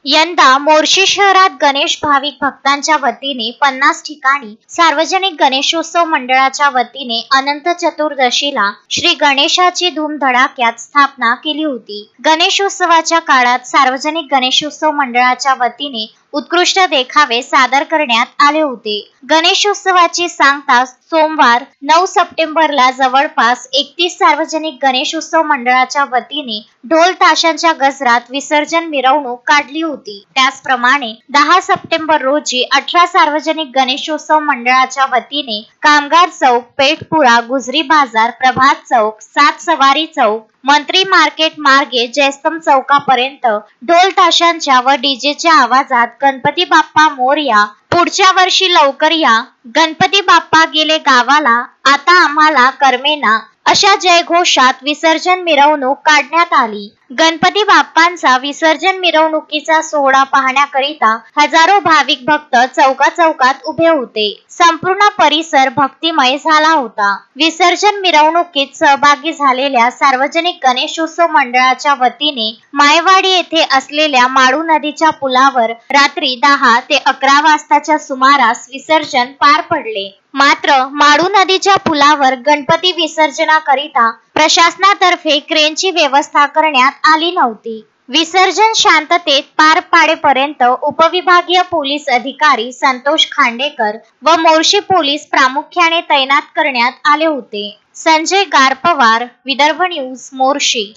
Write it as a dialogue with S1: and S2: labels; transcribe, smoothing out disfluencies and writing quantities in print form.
S1: यंदा मोर्शी शहरात गणेश भाविक भक्तांच्या वतीने 50 ठिकाणी सार्वजनिक गणेशोत्सव मंडळाच्या वतीने अनंत चतुर्दशीला श्री गणेशाची धूमधडाक्यात स्थापना केली होती। गणेशोत्सवाच्या काळात सार्वजनिक गणेशोत्सव मंडळाच्या वतीने उत्कृष्ट देखावे सादर करण्यात आले होते। गणेशोत्सवाची सांगता सोमवार 9 सप्टेंबरला जवळपास 31 सार्वजनिक गणेशोत्सव मंडळाच्या वतीने ढोल ताशांच्या गजरात विसर्जन मिरवणूक काढली होती। त्याचप्रमाणे 10 सप्टेंबर रोजी 18 सार्वजनिक गणेशोत्सव मंडळाच्या वतीने कामगार चौक, पेठपुरा, गुजरी बाजार, प्रभात चौक, सात सवारी चौक, मंत्री मार्केट मार्गे जयस्तंभ चौकापर्यंत ढोल ताशांच्या व डीजेच्या आवाजात गणपती बाप्पा मोरया, पुढच्या वर्षी लवकर या, गणपती बाप्पा गेले गावाला, आता आम्हाला करमेना अशा जयघोषात विसर्जन मिरवणूक काढण्यात आली। गणपती बाप्पांचा विसर्जन मिरवणुकीचा सोहळा पाहण्याकरिता हजारो भाविक भक्त चौकात उभे होते। संपूर्ण परिसर भक्तिमय झाला होता। विसर्जन मिरवणुकीत सहभागी झालेल्या सार्वजनिक गणेशोत्सव मंडळाच्या वतीने मायवाडी येथे असलेल्या माळू नदीच्या पुलावर रात्री 10 ते 11 वाजताच्या सुमारास विसर्जन पार पडले। मात्र माळू नदीच्या पुलावर गणपती विसर्जनाकरिता प्रशासनातर्फे क्रेनची व्यवस्था करण्यात आली नव्हती। विसर्जन शांततेत पार पाडेपर्यंत उपविभागीय पोलीस अधिकारी संतोष खांडेकर व मोर्शी पोलीस प्रामुख्याने तैनात करण्यात आले होते। संजय गारपवार, विदर्भ न्यूज, मोर्शी।